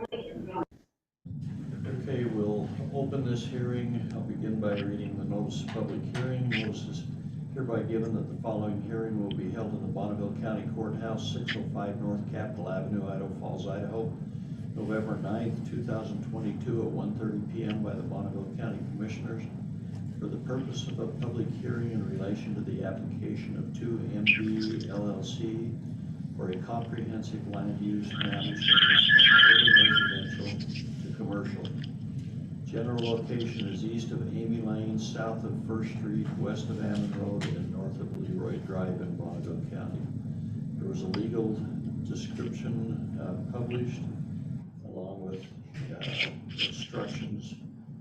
Okay, we'll open this hearing. I'll begin by reading the notice of public hearing. Notice is hereby given that the following hearing will be held in the Bonneville County Courthouse, 605 North Capitol Avenue, Idaho Falls, Idaho, November 9th, 2022 at 1:30 p.m. by the Bonneville County Commissioners for the purpose of a public hearing in relation to the application of 2MB LLC for a comprehensive land use map change from urban residential to commercial. General location is east of Amy Lane, south of First Street, west of Ammon Road, and north of Leroy Drive in Bonneville County. There was a legal description published along with instructions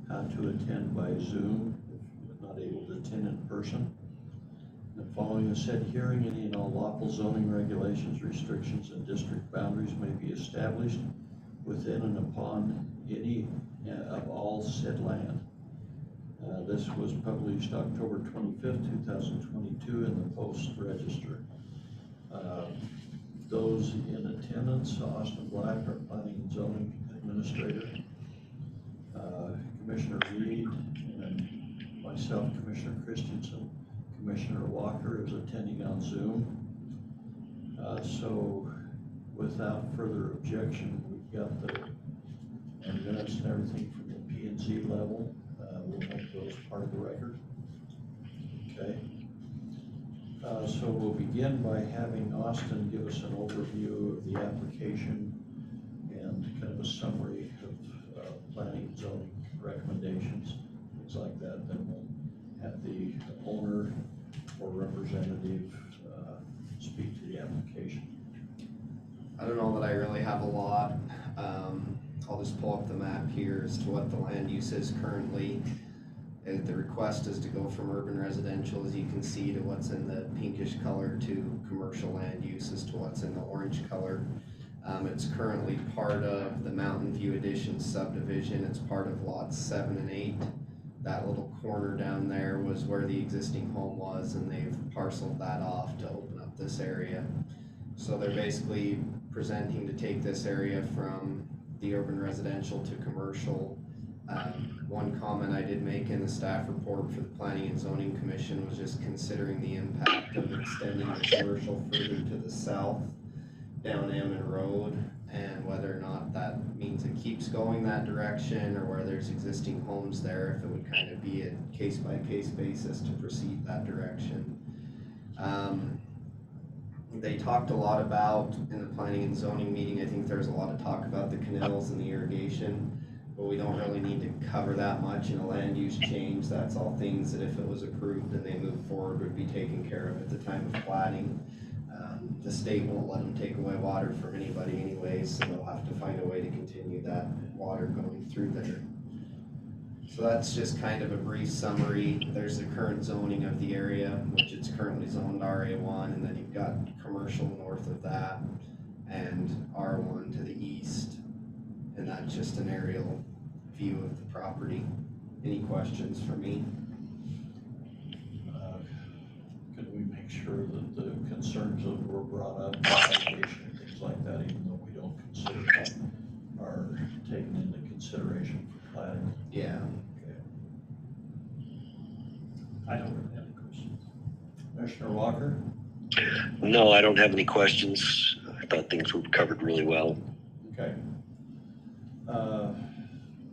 how to attend by Zoom if you're not able to attend in person. And following the said hearing, any and all lawful zoning regulations, restrictions, and district boundaries may be established within and upon any of all said land. This was published October 25th, 2022 in the Post Register. Those in attendance: Austin Black, our Planning and Zoning Administrator, Commissioner Reed, and myself, Commissioner Christensen. Commissioner Walker is attending on Zoom. So without further objection, we've got the minutes and everything from the P&Z level. We'll make those part of the record. Okay. So we'll begin by having Austin give us an overview of the application and kind of a summary of planning and zoning recommendations, things like that. Then we'll have the owner or representative speak to the application. I don't know that I really have a lot. I'll just pull up the map here as to what the land use is currently. The request is to go from urban residential, as you can see, to what's in the pinkish color, to commercial land use as to what's in the orange color. It's currently part of the Mountain View Addition subdivision. It's part of lots 7 and 8. That little corner down there was where the existing home was, and they've parceled that off to open up this area. So they're basically presenting to take this area from the urban residential to commercial. One comment I did make in the staff report for the Planning and Zoning Commission was just considering the impact of extending the commercial further to the south down Ammon Road, and whether or not that means it keeps going that direction, or where there's existing homes there, if it would kind of be a case-by-case basis to proceed that direction. They talked a lot about, in the planning and zoning meeting, I think there's a lot of talk about the canals and the irrigation, but we don't really need to cover that much in a land use change. That's all things that if it was approved and they move forward would be taken care of at the time of platting. The state won't let them take away water from anybody anyways, so they'll have to find a way to continue that water going through there. So that's just kind of a brief summary. There's the current zoning of the area, which it's currently zoned RA1, and then you've got commercial north of that and R1 to the east. And that's just an aerial view of the property. Any questions for me? Could we make sure that the concerns that were brought up, irrigation and things like that, even though we don't consider them, are taken into consideration for planning? Yeah. I don't really have any questions. Commissioner Walker? No, I don't have any questions. I thought things were covered really well. Okay.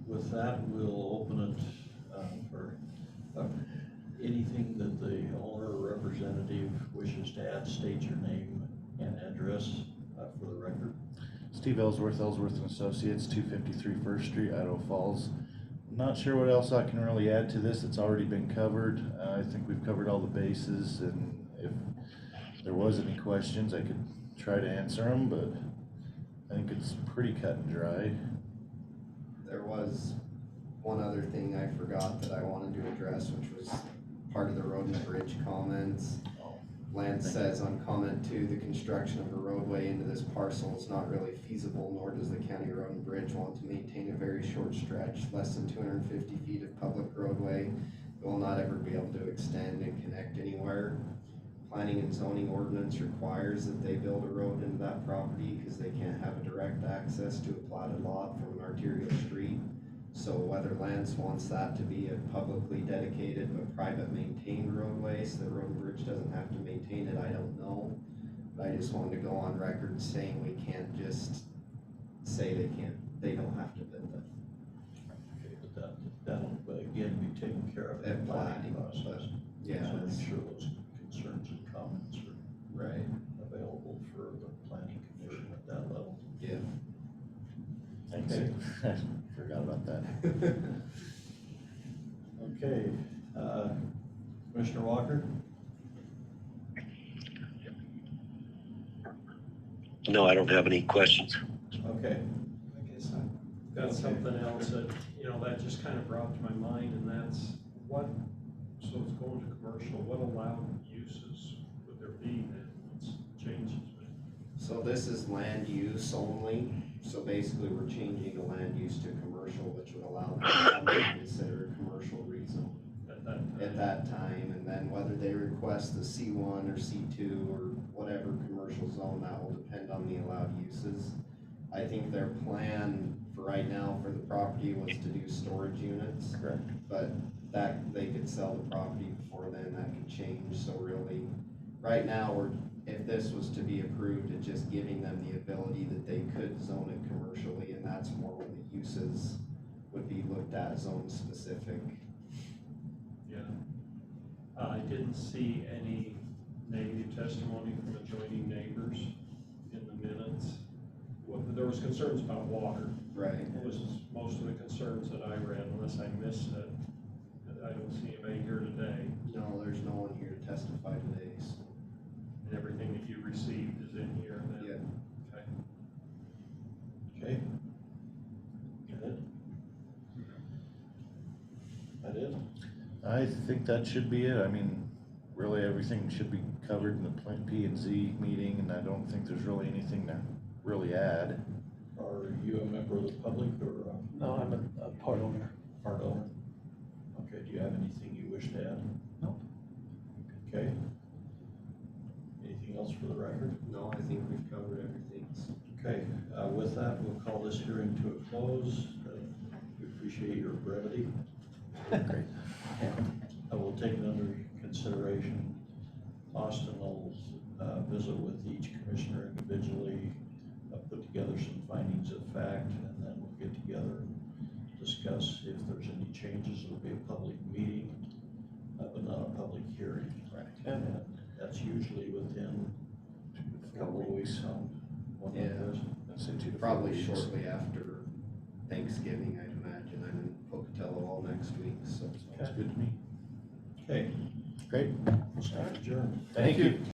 With that, we'll open it for anything that the owner or representative wishes to add. State your name and address for the record. Steve Ellsworth and Associates, 253 First Street, Idaho Falls. Not sure what else I can really add to this. It's already been covered. I think we've covered all the bases, and if there was any questions, I could try to answer them, but I think it's pretty cut and dry. There was one other thing I forgot that I wanted to address, which was part of the road and bridge comments. Lance says on comment 2, the construction of a roadway into this parcel is not really feasible, nor does the county road and bridge want to maintain a very short stretch, less than 250 feet of public roadway. It will not ever be able to extend and connect anywhere. planning and zoning ordinance requires that they build a road into that property, because they can't have a direct access to a platted lot from an arterial street. So whether Lance wants that to be a publicly dedicated but private maintained roadway, so that Road and Bridge doesn't have to maintain it, I don't know. But I just wanted to go on record saying we can't just say they don't have to build it. Okay, but that'll again be taken care of in At the planning planning, process. Yeah, So it's- make sure those concerns and comments are right, available for the planning commission at that level. yeah. Thanks. Okay. Forgot about that. Okay, Commissioner Walker? No, I don't have any questions. Okay, I guess I've got something else that, that just kind of brought to my mind, and that's what, so it's going to commercial, what allowed uses would there be then, once changes? So this is land use only, so basically we're changing a land use to commercial, which would allow them to consider a commercial rezone at that time, and then whether they request the C1 or C2 or whatever commercial zone, that will depend on the allowed uses. I think their plan for right now for the property was to do storage units, Correct. but that, they could sell the property before then, that could change, so really, right now, if this was to be approved, it's just giving them the ability that they could zone it commercially, and that's more when the uses would be looked at zone specific. Yeah. I didn't see any negative testimony from adjoining neighbors in the minutes. There was concerns about water. Right. It was most of the concerns that I read, unless I missed it. I don't see anybody here today, No, there's no one here to testify today, so. and everything that you received is in here then. Yeah. Okay. okay. Good. That it? I think that should be it. I mean, really everything should be covered in the P and Z meeting, and I don't think there's really anything to really add. Are you a member of the public or No, I'm a part owner. part owner? Okay, do you have anything you wish to add? No. Okay. Anything else for the record? No, I think we've covered everything, so. Okay, with that, we'll call this hearing to a close. We appreciate your brevity. Great. I will take it under consideration. Austin will visit with each commissioner individually, put together some findings of fact, and then we'll get together and discuss if there's any changes. It'll be a public meeting, but not a public hearing. Right. And that's usually within a couple of weeks on one like Yeah. this. I'd say 2 to 4 Probably weeks. shortly after Thanksgiving, I'd imagine. I'm in Pocatello all next week, so. Sounds good to me. Okay, Great. we'll start adjourned. Thank you.